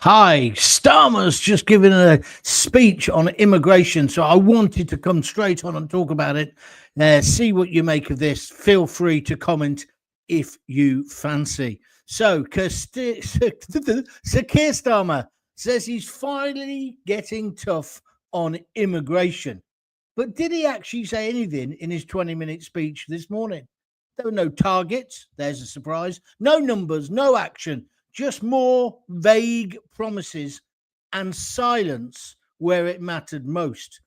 Hi, Starmer's just given a speech on immigration, so I wanted to come straight on and talk about it. See what you make of this. Feel free to comment if you fancy. So, Sir Keir Starmer says he's finally getting tough on immigration. But did he actually say anything in his 20-minute speech this morning? There were no targets. There's a surprise. No numbers, no action. Just more vague promises and silence where it mattered most,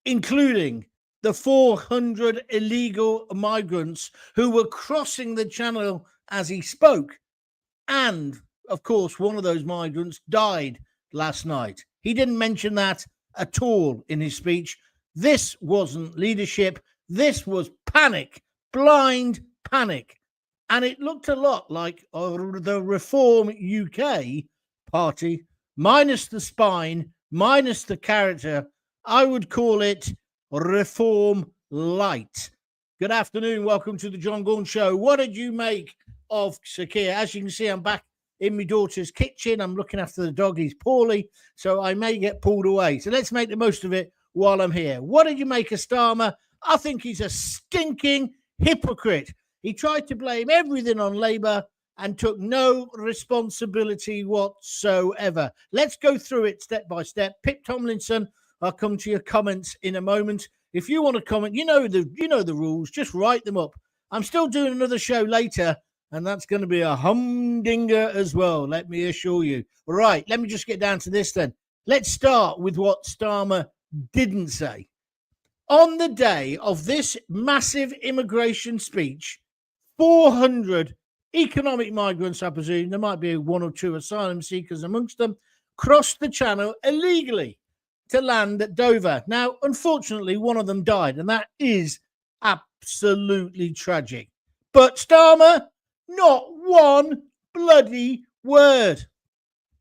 including the 400 illegal migrants who were crossing the channel as he spoke. And, of course, one of those migrants died last night. He didn't mention that at all in his speech. This wasn't leadership. This was panic, blind panic. And it looked a lot like the Reform UK party, minus the spine, minus the character. I would call it Reform-Lite. Good afternoon. Welcome to the John Gaunt Show. What did you make of Sir Keir? As you can see, I'm back in my daughter's kitchen. I'm looking after the dog. He's poorly, so I may get pulled away. So let's make the most of it while I'm here. What did you make of Starmer? I think he's a stinking hypocrite. He tried to blame everything on Labour and took no responsibility whatsoever. Let's go through it step by step. Pip Tomlinson, I'll come to your comments in a moment. If you want to comment, you know the rules. Just write them up. I'm still doing another show later, and that's going to be a humdinger as well, let me assure you. Right, let me just get down to this then. Let's start with what Starmer didn't say. On the day of this massive immigration speech, 400 economic migrants, I presume, there might be one or two asylum seekers amongst them, crossed the channel illegally to land at Dover. Now, unfortunately, one of them died, and that is absolutely tragic. But Starmer, not one bloody word.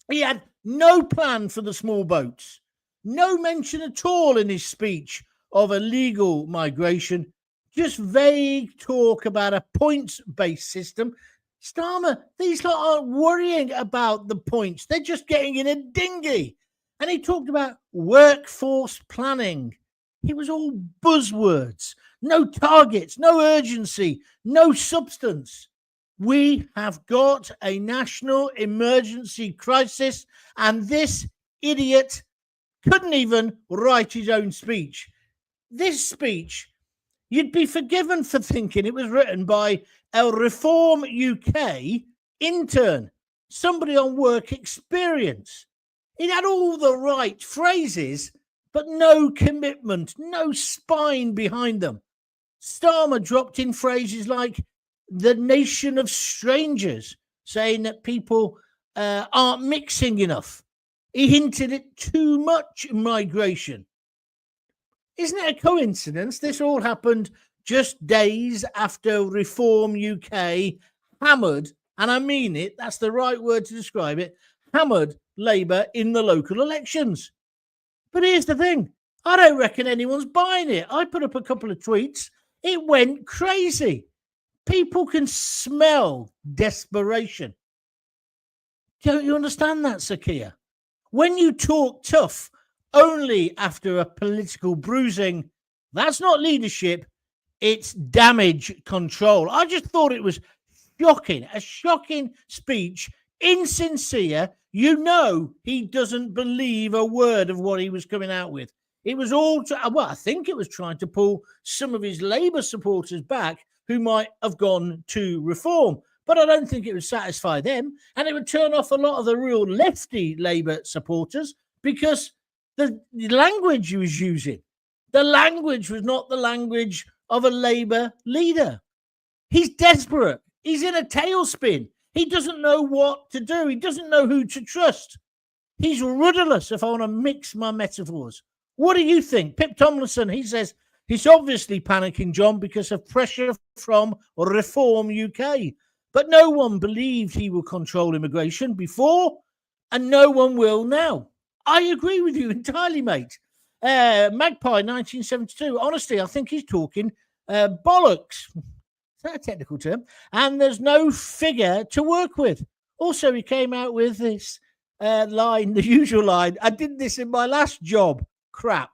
He had no plan for the small boats, no mention at all in his speech of illegal migration. Just vague talk about a points-based system. Starmer, these lot aren't worrying about the points. They're just getting in a dinghy. And he talked about workforce planning. It was all buzzwords. No targets, no urgency, no substance. We have got a national emergency crisis, and this idiot couldn't even write his own speech. This speech, you'd be forgiven for thinking it was written by a Reform UK intern, somebody on work experience. It had all the right phrases, but no commitment, no spine behind them. Starmer dropped in phrases like the nation of strangers, saying that people aren't mixing enough. He hinted at too much migration. Isn't it a coincidence? This all happened just days after Reform UK hammered, and I mean it, that's the right word to describe it, hammered Labour in the local elections. But here's the thing. I don't reckon anyone's buying it. I put up a couple of tweets. It went crazy. People can smell desperation. Don't you understand that, Sir Keir? When you talk tough only after a political bruising, that's not leadership, it's damage control. I just thought it was shocking, a shocking speech, insincere. You know he doesn't believe a word of what he was coming out with. It was all, I think it was trying to pull some of his Labour supporters back who might have gone to Reform. But I don't think it would satisfy them. And it would turn off a lot of the real lefty Labour supporters because the language he was using, the language was not the language of a Labour leader. He's desperate. He's in a tailspin. He doesn't know what to do. He doesn't know who to trust. He's rudderless, if I want to mix my metaphors. What do you think? Pip Tomlinson, he says, he's obviously panicking, John, because of pressure from Reform UK. But no one believed he would control immigration before, and no one will now. I agree with you entirely, mate. Magpie 1972. Honestly, I think he's talking bollocks. Is that a technical term? And there's no figure to work with. Also, he came out with this line, the usual line. I did this in my last job. Crap.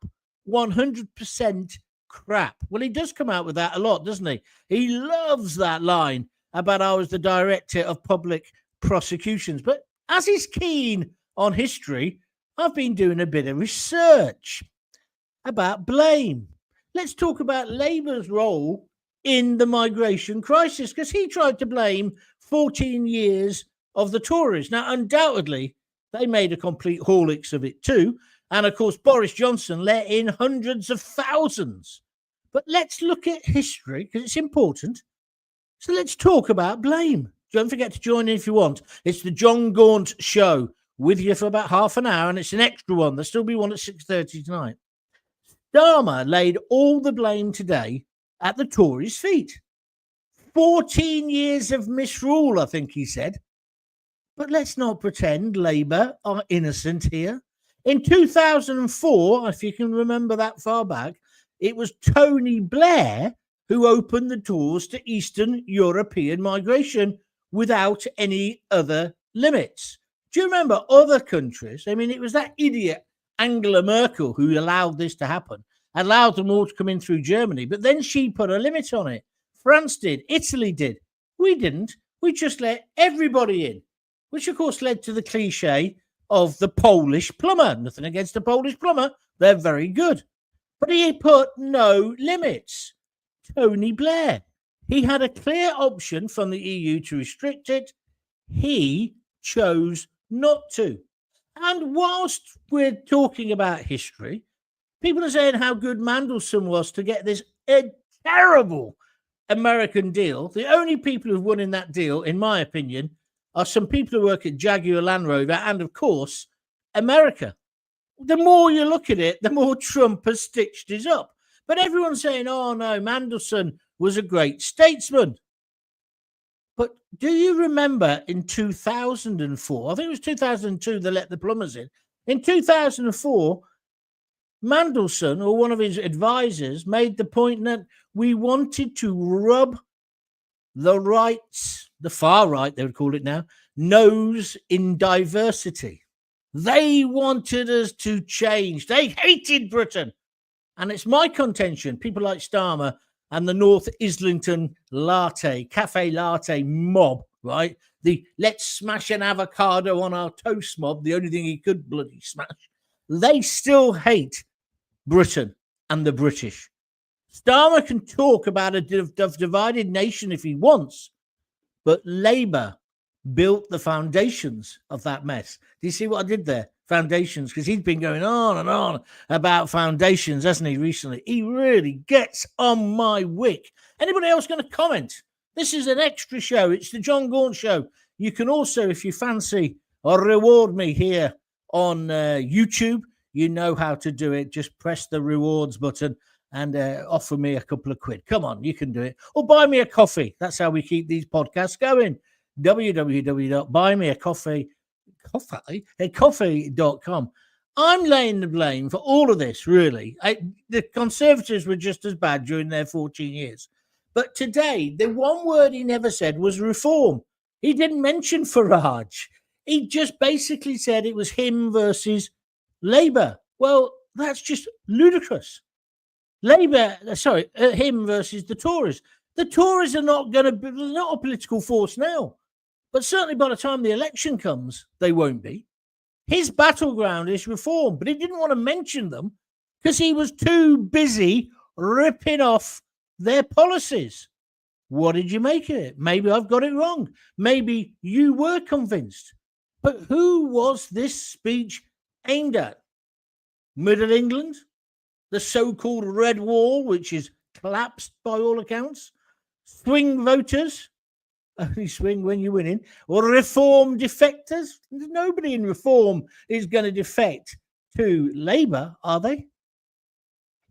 100% crap. Well, he does come out with that a lot, doesn't he? He loves that line about I was the director of public prosecutions. But as he's keen on history, I've been doing a bit of research about blame. Let's talk about Labour's role in the migration crisis, because he tried to blame 14 years of the Tories. Now, undoubtedly, they made a complete hallix of it too. And of course, Boris Johnson let in hundreds of thousands. But let's look at history because it's important. So let's talk about blame. Don't forget to join in if you want. It's the John Gaunt Show with you for about half an hour, and it's an extra one. There'll still be one at 6:30 tonight. Starmer laid all the blame today at the Tories' feet. 14 years of misrule, I think he said. But let's not pretend Labour are innocent here. In 2004, if you can remember that far back, it was Tony Blair who opened the doors to Eastern European migration without any other limits. Do you remember other countries? I mean, it was that idiot Angela Merkel who allowed this to happen, allowed them all to come in through Germany, but then she put a limit on it. France did, Italy did. We didn't. We just let everybody in, which of course led to the cliche of the Polish plumber. Nothing against the Polish plumber. They're very good. But he put no limits. Tony Blair. He had a clear option from the EU to restrict it. He chose not to. And whilst we're talking about history, people are saying how good Mandelson was to get this terrible American deal. The only people who've won in that deal, in my opinion, are some people who work at Jaguar Land Rover and, of course, America. The more you look at it, the more Trump has stitched it up. But everyone's saying, oh, no, Mandelson was a great statesman. But do you remember in 2004, I think it was 2002 they let the plumbers in. In 2004, Mandelson, or one of his advisors, made the point that we wanted to rub the rights, the far right, they would call it now, nose in diversity. They wanted us to change. They hated Britain. And it's my contention, people like Starmer and the North Islington cafe latte mob, right? The let's smash an avocado on our toast mob, the only thing he could bloody smash. They still hate Britain and the British. Starmer can talk about a divided nation if he wants, but Labour built the foundations of that mess. Do you see what I did there? Foundations, because he's been going on and on about foundations, hasn't he, recently? He really gets on my wick. Anybody else going to comment? This is an extra show. It's the John Gaunt Show. You can also, if you fancy, reward me here on YouTube. You know how to do it. Just press the rewards button and offer me a couple of quid. Come on, you can do it. Or buy me a coffee. That's how we keep these podcasts going. www.buymeacoffee.com. I'm laying the blame for all of this, really. The Conservatives were just as bad during their 14 years. But today, the one word he never said was reform. He didn't mention Farage. He just basically said it was him versus Labour. Well, that's just ludicrous. Him versus the Tories. The Tories are not going to be, they're not a political force now. But certainly by the time the election comes, they won't be. His battleground is reform, but he didn't want to mention them because he was too busy ripping off their policies. What did you make of it? Maybe I've got it wrong. Maybe you were convinced. But who was this speech aimed at? Middle England? The so-called Red Wall, which is collapsed by all accounts? Swing voters? Only swing when you're winning. Or Reform defectors? Nobody in Reform is going to defect to Labour, are they?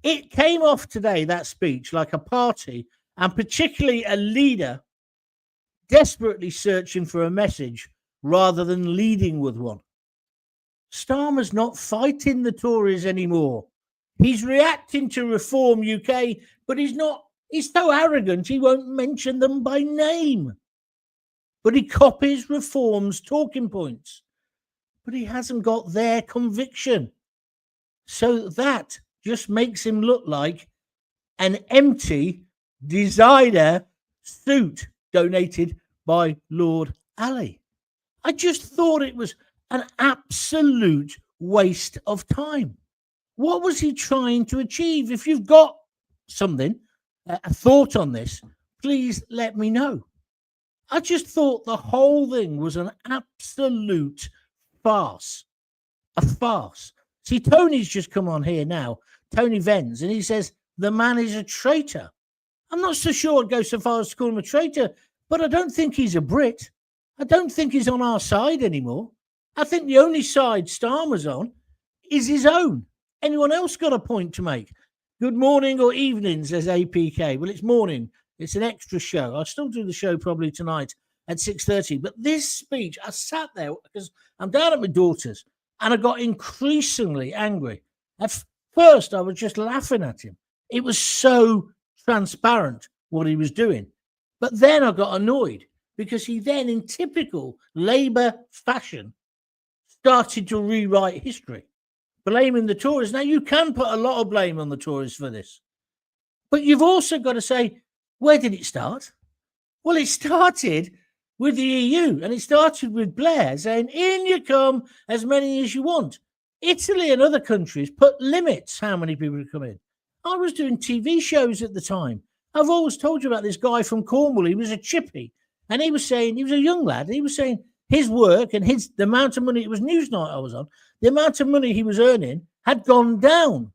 It came off today, that speech, like a party, and particularly a leader desperately searching for a message rather than leading with one. Starmer's not fighting the Tories anymore. He's reacting to Reform UK, but he's so arrogant he won't mention them by name. But he copies Reform's talking points. but he hasn't got their conviction. So that just makes him look like an empty designer suit donated by Lord Ali. I just thought it was an absolute waste of time. What was he trying to achieve? If you've got something, a thought on this, please let me know. I just thought the whole thing was an absolute farce. A farce. See, Tony's just come on here now, Tony Venz, and he says the man is a traitor. I'm not so sure I'd go so far as to call him a traitor, but I don't think he's a Brit. I don't think he's on our side anymore. I think the only side Starmer's on is his own. Anyone else got a point to make? Good morning or evening, says APK. Well, it's morning. It's an extra show. I'll still do the show probably tonight at 6:30. But this speech, I sat there because I'm down at my daughter's and I got increasingly angry. At first, I was just laughing at him. It was so transparent what he was doing. But then I got annoyed because he then, in typical Labour fashion, started to rewrite history, blaming the Tories. Now, you can put a lot of blame on the Tories for this, but you've also got to say, where did it start? Well, it started with the EU, and it started with Blair saying, in you come, as many as you want. Italy and other countries put limits how many people come in. I was doing TV shows at the time. I've always told you about this guy from Cornwall. He was a chippy, and he was saying, he was a young lad, he was saying his work and the amount of money, it was Newsnight I was on, the amount of money he was earning had gone down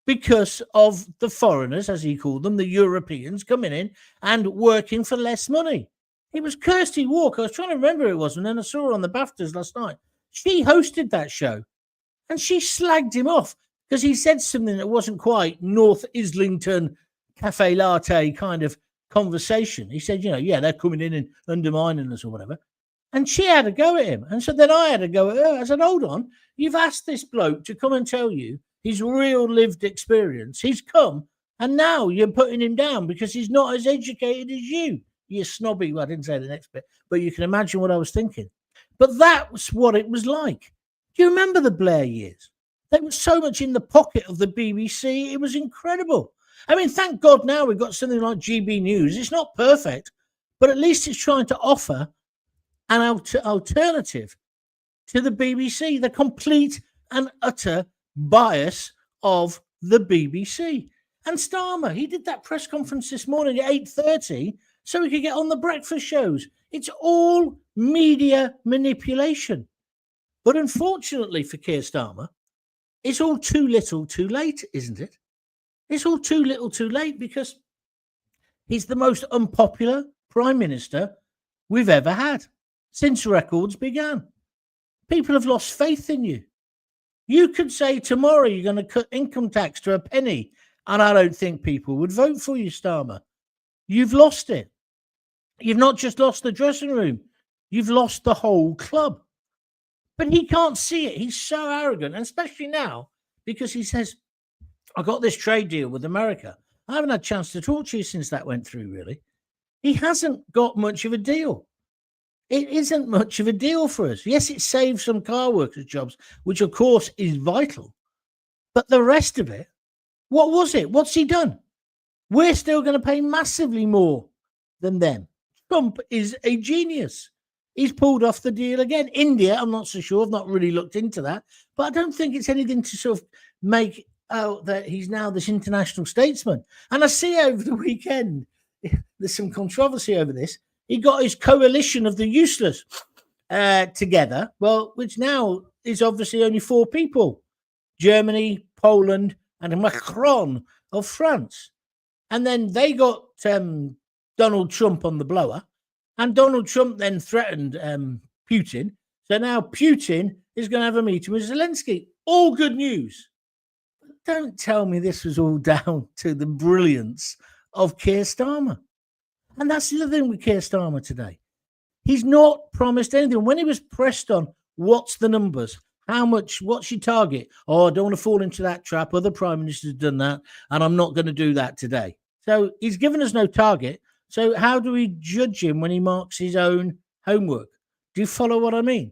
because of the foreigners, as he called them, the Europeans, coming in and working for less money. It was Kirsty Walker. I was trying to remember who it was, and then I saw her on the BAFTAs last night. She hosted that show, and she slagged him off because he said something that wasn't quite North Islington cafe latte kind of conversation. He said, yeah, they're coming in and undermining us or whatever. And she had a go at him. And so then I had a go at her. I said, hold on, you've asked this bloke to come and tell you his real lived experience. He's come, and now you're putting him down because he's not as educated as you. You snobby. Well, I didn't say the next bit, but you can imagine what I was thinking. But that was what it was like. Do you remember the Blair years? They were so much in the pocket of the BBC. It was incredible. I mean, thank God now we've got something like GB News. It's not perfect, but at least it's trying to offer an alternative to the BBC, the complete and utter bias of the BBC. And Starmer, he did that press conference this morning at 8:30 so he could get on the breakfast shows. It's all media manipulation. But unfortunately for Keir Starmer, it's all too little too late, isn't it? It's all too little too late because he's the most unpopular Prime Minister we've ever had since records began. People have lost faith in you. You could say tomorrow you're going to cut income tax to a penny, and I don't think people would vote for you, Starmer. You've lost it. You've not just lost the dressing room, you've lost the whole club. But he can't see it. He's so arrogant, and especially now because he says, I got this trade deal with America. I haven't had a chance to talk to you since that went through, really. He hasn't got much of a deal. It isn't much of a deal for us. Yes, it saves some car workers' jobs, which, of course, is vital. But the rest of it, what was it? What's he done? We're still going to pay massively more than them. Trump is a genius. He's pulled off the deal again. India, I'm not so sure. I've not really looked into that. But I don't think it's anything to sort of make out that he's now this international statesman. And I see over the weekend, there's some controversy over this. He got his coalition of the useless together, well, which now is obviously only 4 people. Germany, Poland, and Macron of France. And then they got Donald Trump on the blower. And Donald Trump then threatened Putin. So now Putin is going to have a meeting with Zelensky. All good news. Don't tell me this was all down to the brilliance of Keir Starmer. And that's the other thing with Keir Starmer today. He's not promised anything. When he was pressed on, what's the numbers? How much? What's your target? Oh, I don't want to fall into that trap. Other prime ministers have done that, and I'm not going to do that today. So he's given us no target. So how do we judge him when he marks his own homework? Do you follow what I mean?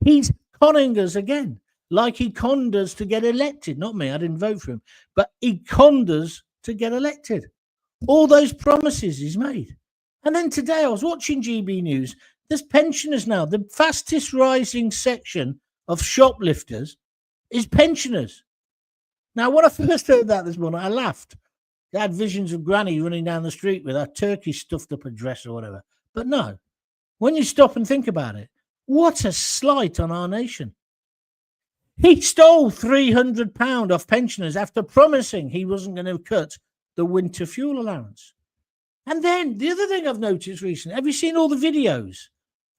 He's conning us again, like he conned us to get elected. Not me, I didn't vote for him, but he conned us to get elected. All those promises he's made. And then today I was watching GB News. There's pensioners now. The fastest rising section of shoplifters is pensioners. Now, when I first heard that this morning, I laughed. I had visions of Granny running down the street with her turkey stuffed up her dress or whatever. But no, when you stop and think about it, what a slight on our nation. He stole £300 off pensioners after promising he wasn't going to cut the winter fuel allowance. And then the other thing I've noticed recently, have you seen all the videos?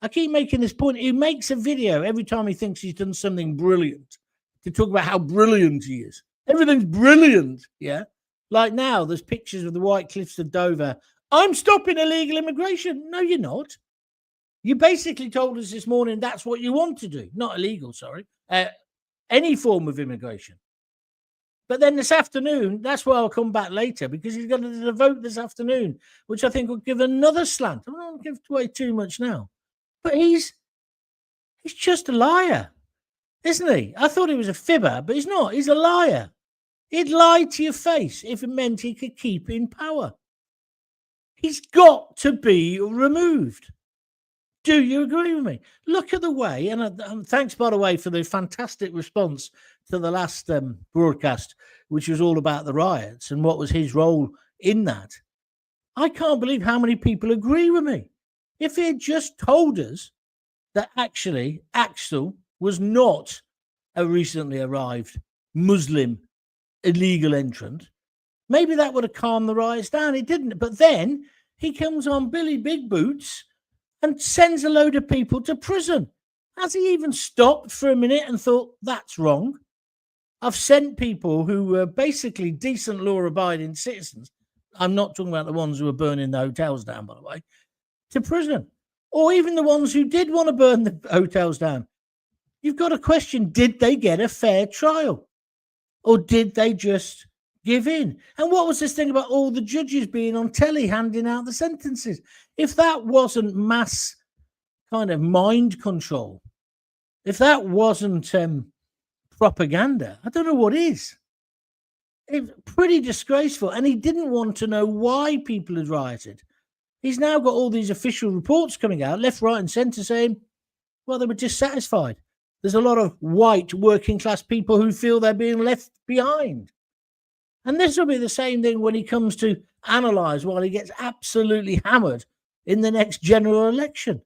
I keep making this point. He makes a video every time he thinks he's done something brilliant to talk about how brilliant he is. Everything's brilliant, yeah? Like now, there's pictures of the White Cliffs of Dover. I'm stopping illegal immigration. No, you're not. You basically told us this morning that's what you want to do. Not illegal, sorry. Any form of immigration. But then this afternoon, that's why I'll come back later, because he's going to vote this afternoon, which I think will give another slant. I don't give away too much now. But he's just a liar, isn't he? I thought he was a fibber, but he's not. He's a liar. He'd lie to your face if it meant he could keep in power. He's got to be removed. Do you agree with me? Look at the way, and thanks, by the way, for the fantastic response to the last broadcast, which was all about the riots and what was his role in that. I can't believe how many people agree with me. If he had just told us that actually Axel was not a recently arrived Muslim illegal entrant, maybe that would have calmed the riots down. He didn't. But then he comes on Billy Big Boots and sends a load of people to prison. Has he even stopped for a minute and thought, that's wrong? I've sent people who were basically decent law-abiding citizens, I'm not talking about the ones who were burning the hotels down, by the way, to prison. Or even the ones who did want to burn the hotels down. You've got to question, did they get a fair trial? Or did they just give in? And what was this thing about all the judges being on telly handing out the sentences? If that wasn't mass kind of mind control, if that wasn't propaganda, I don't know what is. It's pretty disgraceful. And he didn't want to know why people had rioted. He's now got all these official reports coming out, left, right, and centre, saying, well, they were dissatisfied. There's a lot of white working class people who feel they're being left behind. And this will be the same thing when he comes to analyse while he gets absolutely hammered in the next general election.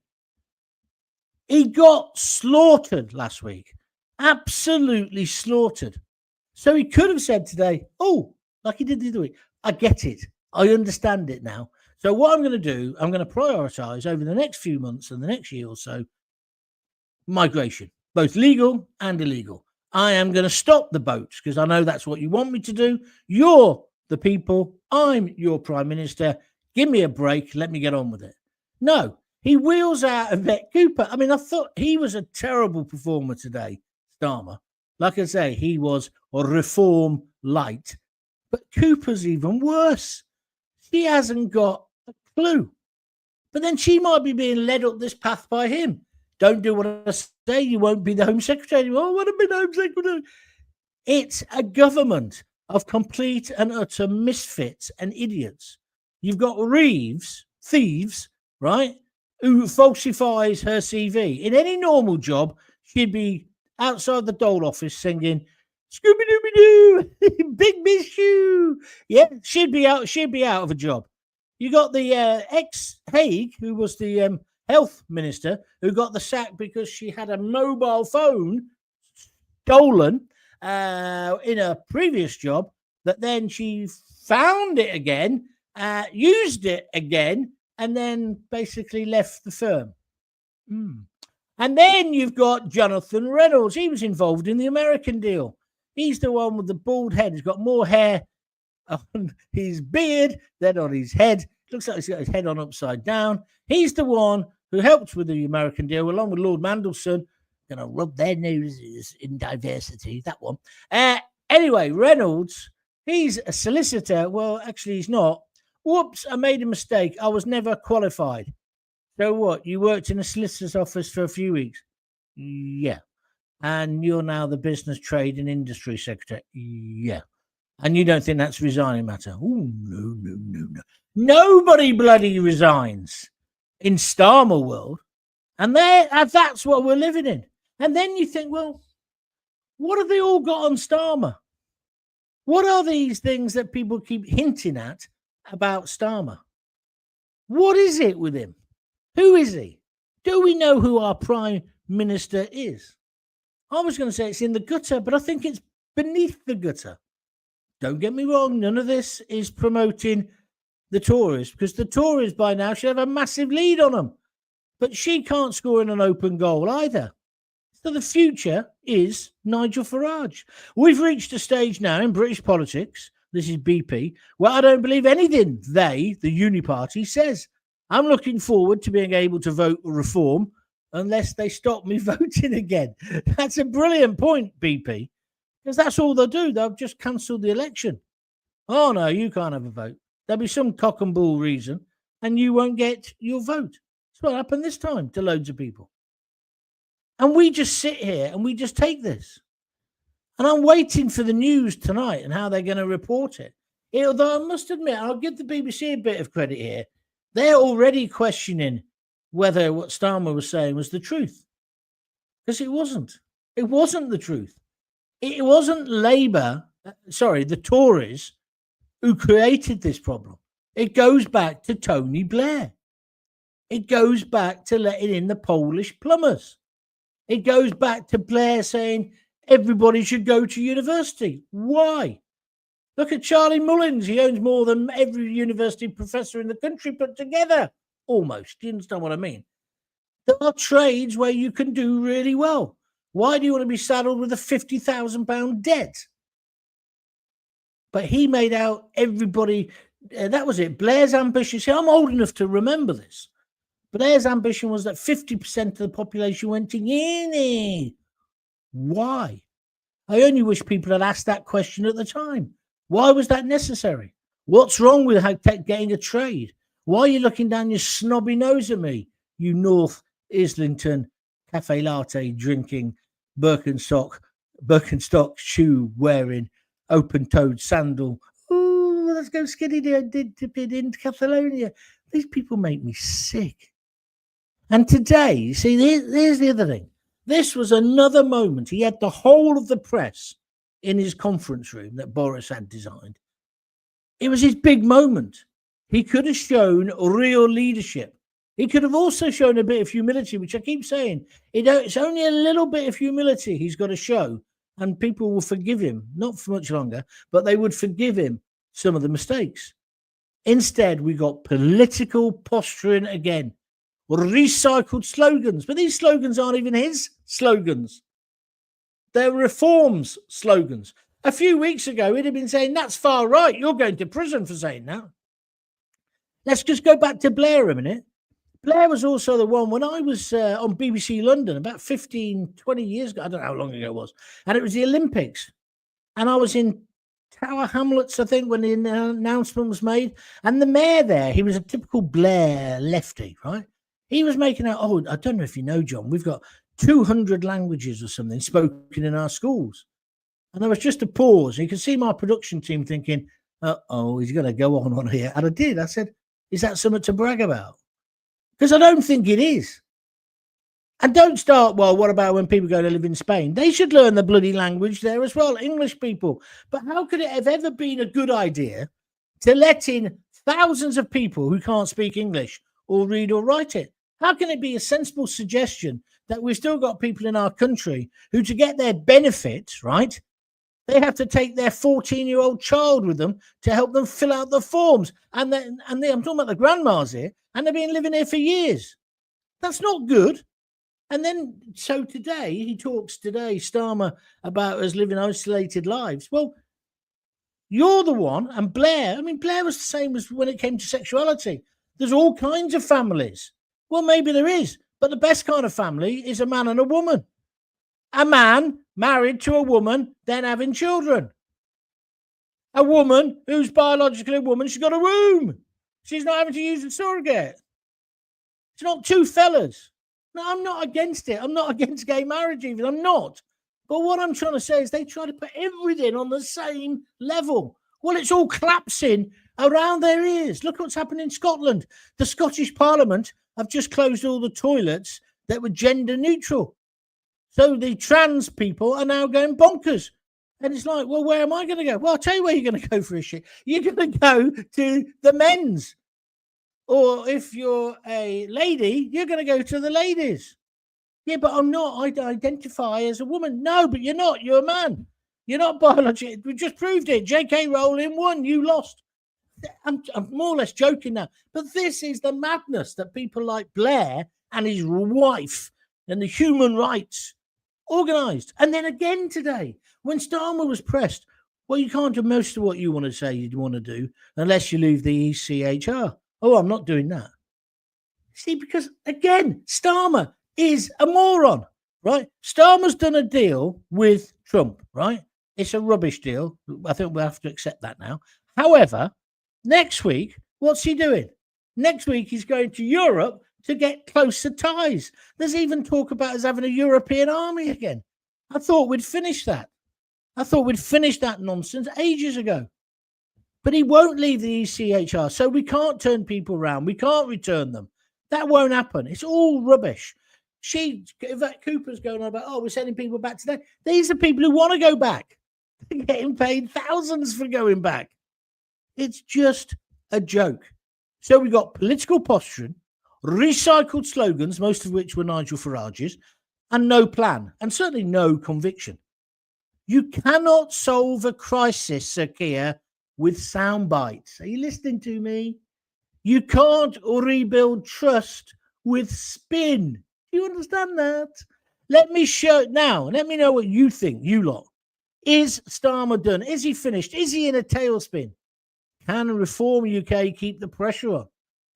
He got slaughtered last week. Absolutely slaughtered. So he could have said today, oh, like he did the other week, I get it. I understand it now. So what I'm going to do, I'm going to prioritise over the next few months and the next year or so, migration, both legal and illegal. I am going to stop the boats because I know that's what you want me to do. You're the people. I'm your Prime Minister. Give me a break. Let me get on with it. No, he wheels out Yvette Cooper. I mean, I thought he was a terrible performer today, Starmer. Like I say, he was a Reform-Lite. But Cooper's even worse. She hasn't got a clue. But then she might be being led up this path by him. Don't do what I say, you won't be the Home Secretary. Oh, I want to be the Home Secretary. It's a government of complete and utter misfits and idiots. You've got Reeves, thieves, right, who falsifies her CV. In any normal job, she'd be outside the dole office singing, Scooby-Dooby-Doo, Big Miss Shoe. Yeah, she'd be out of a job. You got the ex-Haig, who was the health minister, who got the sack because she had a mobile phone stolen in a previous job, that then she found it again, used it again, and then basically left the firm. And then you've got Jonathan Reynolds. He was involved in the American deal. He's the one with the bald head. He's got more hair on his beard than on his head. Looks like he's got his head on upside down. He's the one who helped with the American deal, along with Lord Mandelson. Gonna rub their noses in diversity, that one. Anyway, Reynolds, he's a solicitor. Well, actually, he's not. Whoops, I made a mistake. I was never qualified. So what? You worked in a solicitor's office for a few weeks? Yeah. and you're now the business, trade and industry secretary. Yeah. And you don't think that's resigning matter? Oh, no. Nobody bloody resigns in Starmer world. And that's what we're living in. And then you think, well, what have they all got on Starmer? What are these things that people keep hinting at about Starmer? What is it with him? Who is he? Do we know who our Prime Minister is? I was going to say it's in the gutter, but I think it's beneath the gutter. Don't get me wrong, none of this is promoting the Tories, because the Tories by now should have a massive lead on them. But she can't score in an open goal either. So the future is Nigel Farage. We've reached a stage now in British politics, this is BP, where I don't believe anything the Uni Party, says. I'm looking forward to being able to vote Reform unless they stop me voting again. That's a brilliant point, BP, because that's all they'll do. They'll just cancel the election. Oh, no, you can't have a vote. There'll be some cock and bull reason, and you won't get your vote. That's what happened this time to loads of people. And we just sit here and we just take this. And I'm waiting for the news tonight and how they're going to report it. Although I must admit, I'll give the BBC a bit of credit here. They're already questioning whether what Starmer was saying was the truth. Because it wasn't. It wasn't the truth. It wasn't the Tories who created this problem. It goes back to Tony Blair. It goes back to letting in the Polish plumbers. It goes back to Blair saying everybody should go to university. Why? Look at Charlie Mullins. He owns more than every university professor in the country put together. Almost. Do you understand what I mean? There are trades where you can do really well. Why do you want to be saddled with a £50,000 debt? But he made out everybody, that was it. Blair's ambition, see, I'm old enough to remember this. Blair's ambition was that 50% of the population went to uni. Why? I only wish people had asked that question at the time. Why was that necessary? What's wrong with getting a trade? Why are you looking down your snobby nose at me, you North Islington cafe latte drinking, Birkenstock shoe wearing, open-toed sandal? Oh, let's go skinny dipping in Catalonia. These people make me sick. And today, you see, here's the other thing. This was another moment. He had the whole of the press in his conference room that Boris had designed. It was his big moment. He could have shown real leadership. He could have also shown a bit of humility, which I keep saying. It's only a little bit of humility he's got to show, and people will forgive him, not for much longer, but they would forgive him some of the mistakes. Instead, we got political posturing again. Recycled slogans, but these slogans aren't even his slogans. They're Reform's slogans. A few weeks ago, he'd have been saying, that's far right, you're going to prison for saying that. Let's just go back to Blair a minute. Blair was also the one when I was on BBC London about 15, 20 years ago. I don't know how long ago it was. And it was the Olympics. And I was in Tower Hamlets, I think, when the announcement was made. And the mayor there, he was a typical Blair lefty, right? He was making out, oh, I don't know if you know, John, we've got 200 languages or something spoken in our schools. And there was just a pause. You could see my production team thinking, uh-oh, he's going to go on here. And I did. I said, is that something to brag about? Because I don't think it is. And don't start, well, what about when people go to live in Spain? They should learn the bloody language there as well, English people. But how could it have ever been a good idea to let in thousands of people who can't speak English or read or write it? How can it be a sensible suggestion that we've still got people in our country who, to get their benefits, right, they have to take their 14-year-old child with them to help them fill out the forms? And I'm talking about the grandmas here, and they've been living here for years. That's not good. And then, so today, he talks today, Starmer, about us living isolated lives. Well, you're the one, and Blair, I mean, Blair was the same as when it came to sexuality. There's all kinds of families. Well, maybe there is, but the best kind of family is a man and a woman. A man married to a woman, then having children. A woman who's biologically a woman, she's got a womb. She's not having to use a surrogate. It's not two fellas. No, I'm not against it. I'm not against gay marriage even. I'm not. But what I'm trying to say is they try to put everything on the same level. Well, it's all collapsing around their ears. Look what's happened in Scotland. The Scottish Parliament have just closed all the toilets that were gender neutral. So the trans people are now going bonkers. And it's like, well, where am I going to go? Well, I'll tell you where you're going to go for a shit. You're going to go to the men's. Or if you're a lady, you're going to go to the ladies. Yeah, but I'm not. I identify as a woman. No, but you're not. You're a man. You're not biological. We just proved it. J.K. Rowling won. You lost. I'm more or less joking now. But this is the madness that people like Blair and his wife and the human rights organised. And then again today, when Starmer was pressed, well, you can't do most of what you want to say you want to do unless you leave the ECHR. Oh, I'm not doing that. See, because again, Starmer is a moron, right? Starmer's done a deal with Trump, right? It's a rubbish deal. I think we'll have to accept that now. However, next week, what's he doing? Next week, he's going to Europe to get closer ties. There's even talk about us having a European army again. I thought we'd finish that. I thought we'd finish that nonsense ages ago. But he won't leave the ECHR, so we can't turn people around. We can't return them. That won't happen. It's all rubbish. Cooper's going on about, oh, we're sending people back today. These are people who want to go back. They're getting paid thousands for going back. It's just a joke. So we got political posturing, recycled slogans, most of which were Nigel Farage's, and no plan, and certainly no conviction. You cannot solve a crisis, Sir Keir, with sound bites. Are you listening to me? You can't rebuild trust with spin. Do you understand that? Let me know what you think, you lot. Is Starmer done? Is he finished? Is he in a tailspin? Can Reform UK keep the pressure on?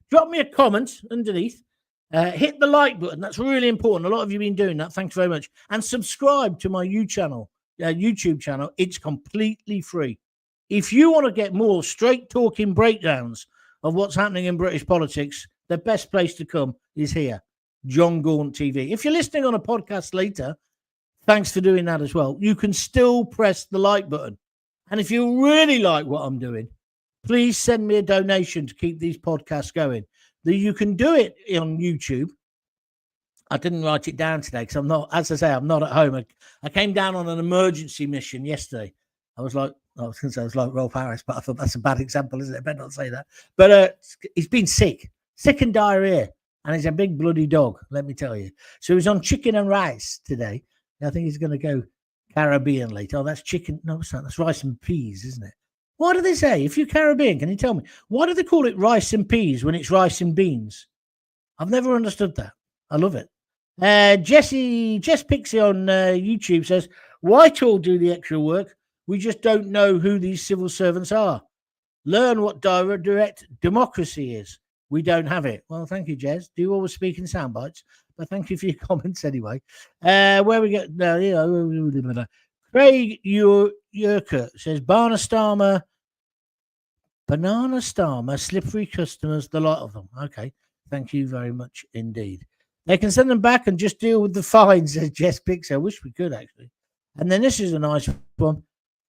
Drop me a comment underneath. Hit the like button. That's really important. A lot of you have been doing that. Thanks very much. And subscribe to my YouTube channel. It's completely free. If you want to get more straight talking breakdowns of what's happening in British politics, the best place to come is here, John Gaunt TV. If you're listening on a podcast later, thanks for doing that as well. You can still press the like button. And if you really like what I'm doing, please send me a donation to keep these podcasts going. You can do it on YouTube. I didn't write it down today because I'm not at home. I came down on an emergency mission yesterday. I was like Rolf Harris, but I thought that's a bad example, isn't it? I better not say that. But he's been sick and diarrhea, and he's a big bloody dog, let me tell you. So he's on chicken and rice today. I think he's going to go Caribbean later. Oh, that's chicken. No, it's not. That's rice and peas, isn't it? What do they say? If you're Caribbean, can you tell me? Why do they call it rice and peas when it's rice and beans? I've never understood that. I love it. Jess Pixie on YouTube says, Whitehall do the extra work. We just don't know who these civil servants are. Learn what direct democracy is. We don't have it. Well, thank you, Jez. Do you always speak in sound bites? But thank you for your comments anyway. Where we get now, Craig Yerker says Banana Starmer, slippery customers, the lot of them. Okay, thank you very much indeed. They can send them back and just deal with the fines, says Jess Pixie. I wish we could, actually. And then this is a nice one.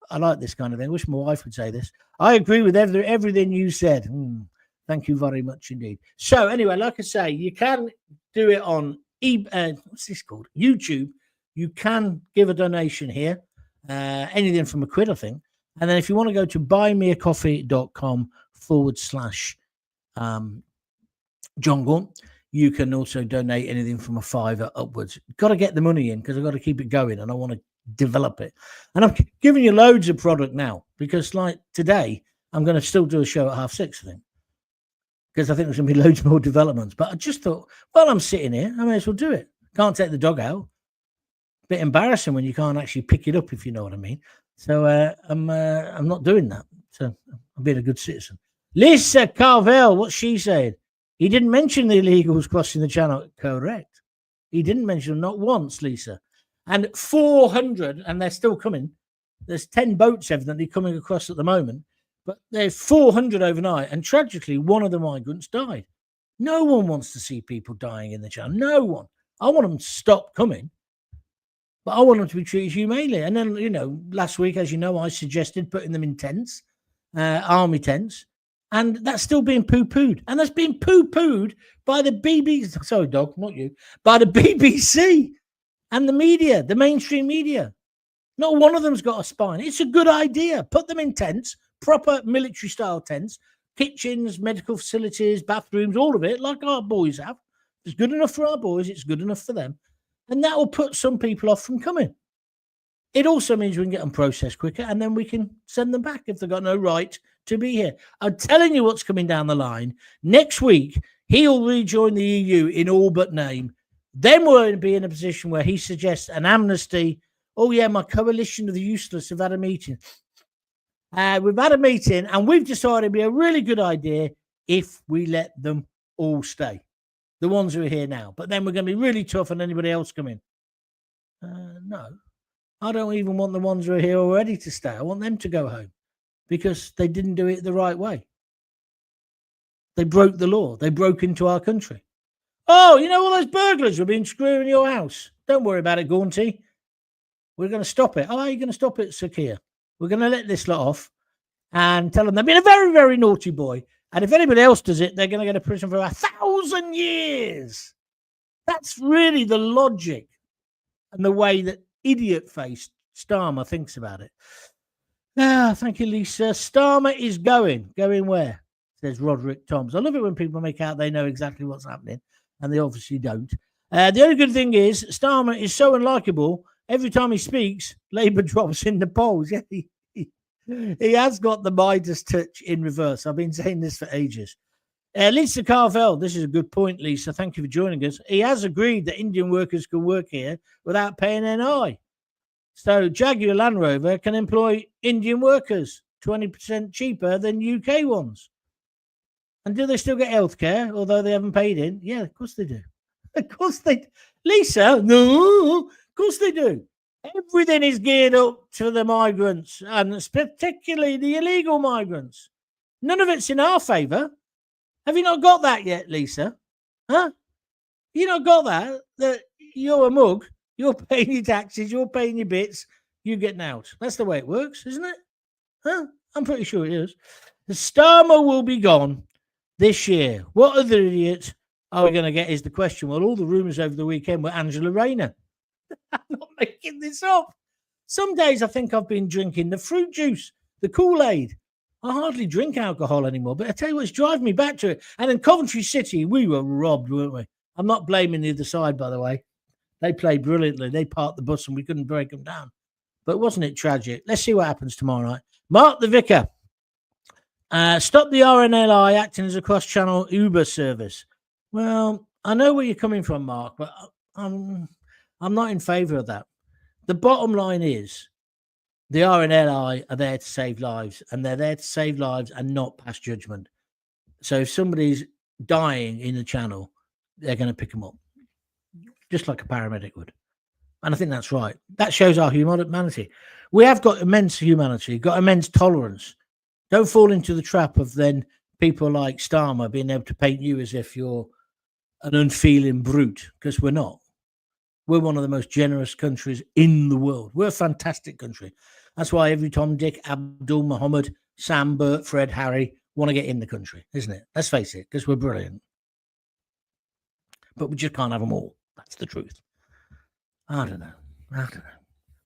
I like this kind of thing. I wish my wife would say this. I agree with everything you said. Thank you very much indeed. So anyway, like I say, you can do it on what's this called? YouTube. You can give a donation here. Anything from £1, I think. And then if you want to go to buymeacoffee.com/John Gaunt, you can also donate anything from £5 upwards. Got to get the money in because I've got to keep it going and I want to develop it. And I'm giving you loads of product now because like today, I'm going to still do a show at 6:30, I think. Because I think there's going to be loads more developments. But I just thought, well, I'm sitting here. I may as well do it. Can't take the dog out. Bit embarrassing when you can't actually pick it up, if you know what I mean. So I'm not doing that. So I'm being a good citizen. Lisa Carvel, what's she saying? He didn't mention the illegals crossing the channel. Correct. He didn't mention them not once, Lisa. And 400, and they're still coming. There's 10 boats evidently coming across at the moment. But there's 400 overnight. And tragically, one of the migrants died. No one wants to see people dying in the channel. No one. I want them to stop coming, but I want them to be treated humanely. And then, last week, as you know, I suggested putting them in tents, army tents, and that's still being poo-pooed. And that's being poo-pooed by the BBC. Sorry, dog, not you. By the BBC and the media, the mainstream media. Not one of them's got a spine. It's a good idea. Put them in tents, proper military-style tents, kitchens, medical facilities, bathrooms, all of it, like our boys have. It's good enough for our boys. It's good enough for them. And that will put some people off from coming. It also means we can get them processed quicker, and then we can send them back if they've got no right to be here. I'm telling you what's coming down the line. Next week, he'll rejoin the EU in all but name. Then we'll be in a position where he suggests an amnesty. Oh, yeah, my coalition of the useless have had a meeting. We've had a meeting, and we've decided it'd be a really good idea if we let them all stay. The ones who are here now. But then we're going to be really tough on anybody else coming. No. I don't even want the ones who are here already to stay. I want them to go home because they didn't do it the right way. They broke the law. They broke into our country. Oh, all those burglars have been screwing your house. Don't worry about it, Gaunty. We're going to stop it. Oh, how are you going to stop it, Sir Keir? We're going to let this lot off and tell them they've been a very, very naughty boy. And if anybody else does it, they're going to go to prison for 1,000 years. That's really the logic and the way that idiot-faced Starmer thinks about it. Thank you, Lisa. Starmer is going. Going where? Says Roderick Toms. I love it when people make out they know exactly what's happening, and they obviously don't. The only good thing is Starmer is so unlikable. Every time he speaks, Labour drops in the polls. Yeah, he has got the Midas touch in reverse. I've been saying this for ages. Lisa Carvel, this is a good point, Lisa. Thank you for joining us. He has agreed that Indian workers can work here without paying NI. So Jaguar Land Rover can employ Indian workers 20% cheaper than UK ones. And do they still get healthcare, although they haven't paid in? Yeah, of course they do. Of course they do. Lisa, no, of course they do. Everything is geared up to the migrants, and particularly the illegal migrants. None of it's in our favour. Have you not got that yet, Lisa? Huh? You not got that? That you're a mug, you're paying your taxes, you're paying your bits, you getting out. That's the way it works, isn't it? Huh? I'm pretty sure it is. The Starmer will be gone this year. What other idiot are we going to get is the question. Well, all the rumours over the weekend were Angela Rayner. I'm not making this up. Some days I think I've been drinking the fruit juice, the Kool-Aid. I hardly drink alcohol anymore, but I tell you what, it's driving me back to it. And in Coventry City, we were robbed, weren't we? I'm not blaming the other side, by the way. They played brilliantly. They parked the bus and we couldn't break them down. But wasn't it tragic? Let's see what happens tomorrow night. Mark the Vicar. Stop the RNLI acting as a cross-channel Uber service. Well, I know where you're coming from, Mark, but I'm not in favour of that. The bottom line is the RNLI are there to save lives, and they're there to save lives and not pass judgment. So if somebody's dying in the channel, they're going to pick them up, just like a paramedic would. And I think that's right. That shows our humanity. We have got immense humanity, got immense tolerance. Don't fall into the trap of then people like Starmer being able to paint you as if you're an unfeeling brute, because we're not. We're one of the most generous countries in the world. We're a fantastic country. That's why every Tom, Dick, Abdul, Muhammad, Sam, Bert, Fred, Harry want to get in the country, isn't it? Let's face it, because we're brilliant. But we just can't have them all. That's the truth. I don't know.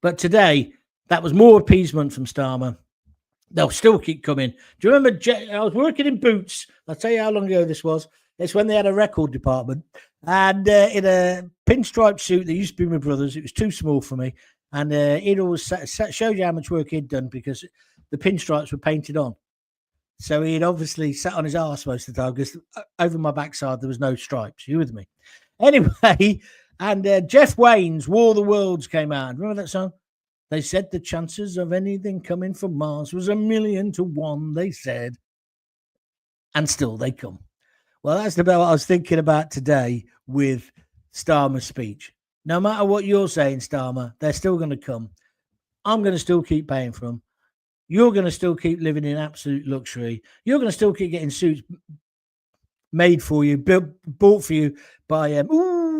But today, that was more appeasement from Starmer. They'll still keep coming. Do you remember, I was working in Boots. I'll tell you how long ago this was. It's when they had a record department. And in a pinstripe suit that used to be my brother's, it was too small for me. And it always showed you how much work he'd done because the pinstripes were painted on. So he'd obviously sat on his arse most of the time because over my backside there was no stripes. You with me? Anyway, and Jeff Wayne's War of the Worlds came out. Remember that song? They said the chances of anything coming from Mars was 1,000,000 to 1, they said. And still they come. Well, that's about what I was thinking about today with Starmer's speech. No matter what you're saying, Starmer, they're still going to come. I'm going to still keep paying for them. You're going to still keep living in absolute luxury. You're going to still keep getting suits made for you, bought for you by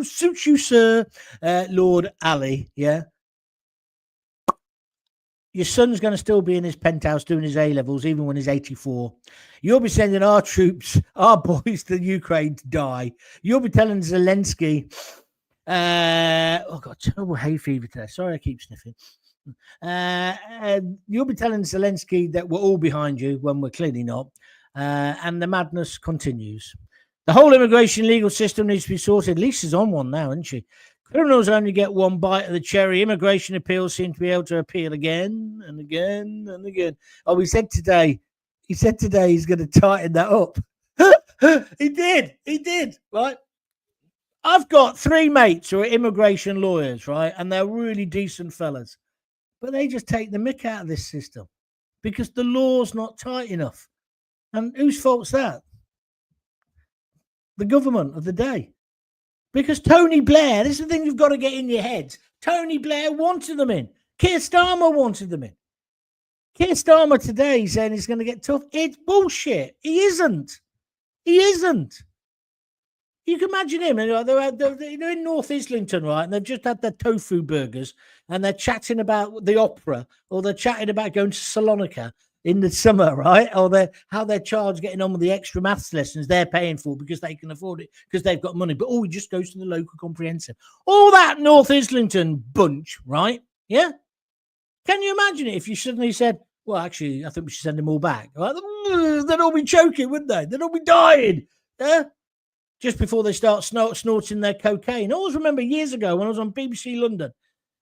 suits you, sir, Lord Ali, yeah? Your son's going to still be in his penthouse doing his A-levels, even when he's 84. You'll be sending our troops, our boys to Ukraine to die. You'll be telling Zelensky, oh, God, terrible hay fever today. Sorry, I keep sniffing. You'll be telling Zelensky that we're all behind you when we're clearly not. And the madness continues. The whole immigration legal system needs to be sorted. Lisa's on one now, isn't she? Criminals only get one bite of the cherry. Immigration appeals seem to be able to appeal again and again and again. Oh, he said today he's going to tighten that up. He did, right? I've got 3 mates who are immigration lawyers, right? And they're really decent fellas. But they just take the mick out of this system because the law's not tight enough. And whose fault's that? The government of the day. Because Tony Blair, this is the thing you've got to get in your heads. Tony Blair wanted them in. Keir Starmer wanted them in. Keir Starmer today saying he's going to get tough. It's bullshit. He isn't. You can imagine him. They're in North Islington, right? And they've just had their tofu burgers and they're chatting about the opera or they're chatting about going to Salonika in the summer, right? Or how their child's getting on with the extra maths lessons they're paying for because they can afford it because they've got money. But, he just goes to the local comprehensive. All that North Islington bunch, right? Yeah? Can you imagine it if you suddenly said, well, actually, I think we should send them all back. Right? They'd all be choking, wouldn't they? They'd all be dying. Yeah? Just before they start snorting their cocaine. I always remember years ago when I was on BBC London,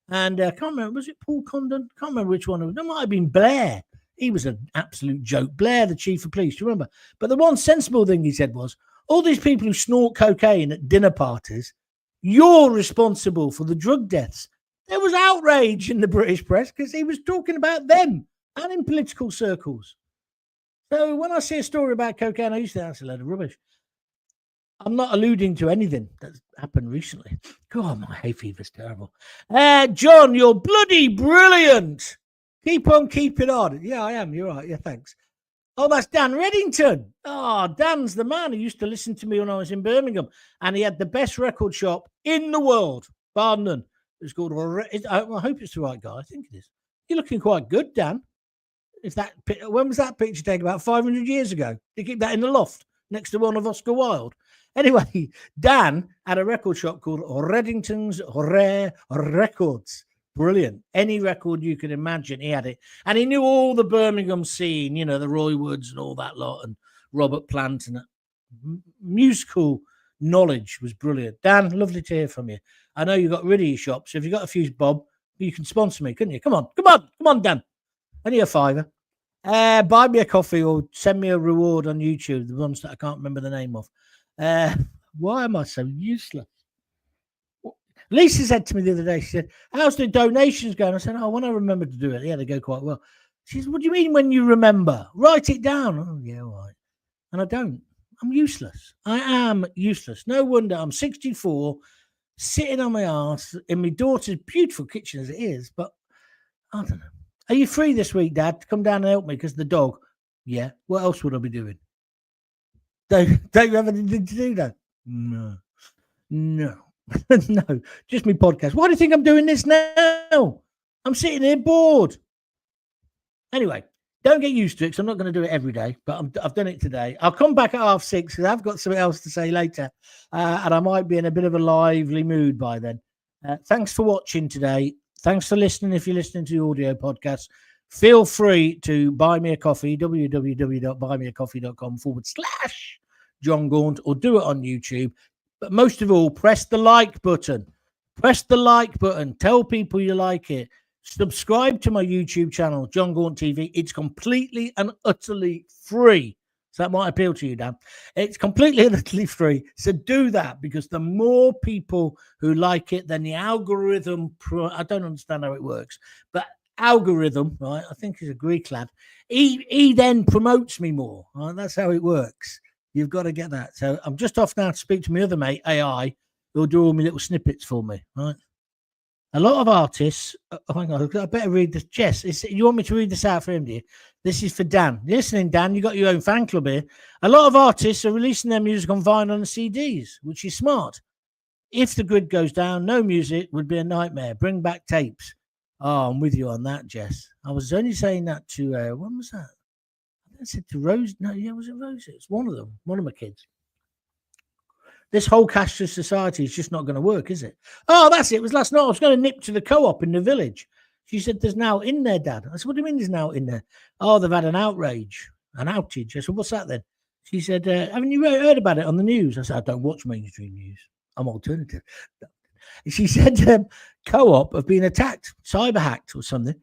and I can't remember, was it Paul Condon? Can't remember which one. It might have been Blair. He was an absolute joke. Blair, the chief of police, do you remember? But the one sensible thing he said was, all these people who snort cocaine at dinner parties, you're responsible for the drug deaths. There was outrage in the British press because he was talking about them and in political circles. So when I see a story about cocaine, I used to think that's a load of rubbish. I'm not alluding to anything that's happened recently. God, my hay fever's terrible. John, you're bloody brilliant. Keep on keeping on. Yeah, I am. You're right. Yeah, thanks. Oh, that's Dan Reddington. Oh, Dan's the man who used to listen to me when I was in Birmingham. And he had the best record shop in the world, bar none. It's called, I hope it's the right guy. I think it is. You're looking quite good, Dan. When was that picture taken? About 500 years ago. They keep that in the loft next to one of Oscar Wilde. Anyway, Dan had a record shop called Reddington's Rare Records. Brilliant. Any record you could imagine, he had it. And he knew all the Birmingham scene, the Roy Woods and all that lot, and Robert Plant, and that. Musical knowledge was brilliant. Dan, lovely to hear from you. I know you got rid of your shop, so if you got a fuse, Bob, you can sponsor me, couldn't you? Come on, Dan. I need a £5. Buy me a coffee or send me a reward on YouTube, the ones that I can't remember the name of. Why am I so useless? Lisa said to me the other day, she said, how's the donations going? I said, when I remember to do it, yeah, they go quite well. She said, what do you mean when you remember? Write it down. Oh, yeah, all right. And I don't. I'm useless. I am useless. No wonder I'm 64, sitting on my ass in my daughter's beautiful kitchen as it is, but I don't know. Are you free this week, Dad, to come down and help me because the dog? Yeah. What else would I be doing? Don't you have anything to do, Dad? No. No, just me podcast. Why do you think I'm doing this now? I'm sitting here bored. Anyway, don't get used to it because I'm not going to do it every day, but I've done it today. I'll come back at 6:30 because I've got something else to say later, and I might be in a bit of a lively mood by then. Thanks for watching today. Thanks for listening. If you're listening to the audio podcast, feel free to buy me a coffee, www.buymeacoffee.com/John Gaunt, or do it on YouTube. But most of all, press the like button. Press the like button. Tell people you like it. Subscribe to my YouTube channel, John Gaunt TV. It's completely and utterly free. So that might appeal to you, Dan. It's completely and utterly free. So do that, because the more people who like it, then the algorithm, I don't understand how it works, but algorithm, right, I think he's a Greek lad, he then promotes me more. Right? That's how it works. You've got to get that. So I'm just off now to speak to my other mate, AI, who'll do all my little snippets for me, right? A lot of artists, hang on, I better read this. Jess, you want me to read this out for him, do you? This is for Dan. You're listening, Dan, you got your own fan club here. A lot of artists are releasing their music on vinyl and CDs, which is smart. If the grid goes down, no music would be a nightmare. Bring back tapes. Oh, I'm with you on that, Jess. I was only saying that to, when was that? I said to Rose. No, yeah, was it Rose? It's one of them, one of my kids. This whole cashless society is just not going to work, is it? Oh, that's it. It was last night. I was going to nip to the co-op in the village. She said, there's now in there, Dad. I said, what do you mean there's now in there? Oh, they've had an outrage, an outage. I said, what's that then? She said, haven't you heard about it on the news? I said, I don't watch mainstream news. I'm alternative. She said, co-op have been attacked, cyber hacked or something.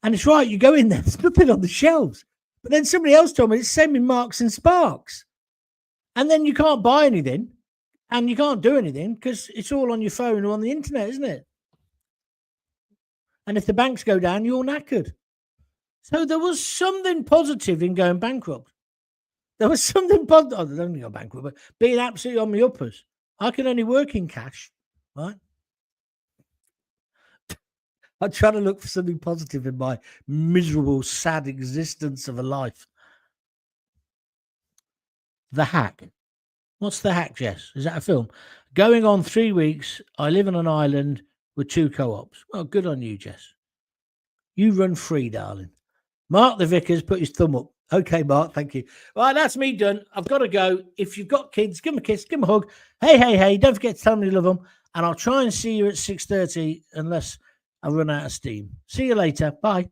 And it's right, you go in there, there's nothing on the shelves. But then somebody else told me it's same in Marks and Sparks. And then you can't buy anything and you can't do anything because it's all on your phone or on the internet, isn't it? And if the banks go down, you're knackered. So there was something positive in going bankrupt. There was something positive. I don't go bankrupt, but being absolutely on the uppers. I can only work in cash, right? I try to look for something positive in my miserable, sad existence of a life. The Hack. What's The Hack, Jess? Is that a film? Going on 3 weeks. I live on an island with 2 co-ops. Well, good on you, Jess. You run free, darling. Mark the Vickers put his thumb up. Okay, Mark, thank you. Right, that's me done. I've got to go. If you've got kids, give them a kiss, give them a hug. Hey, don't forget to tell them you love them. And I'll try and see you at 6:30 unless I run out of steam. See you later. Bye.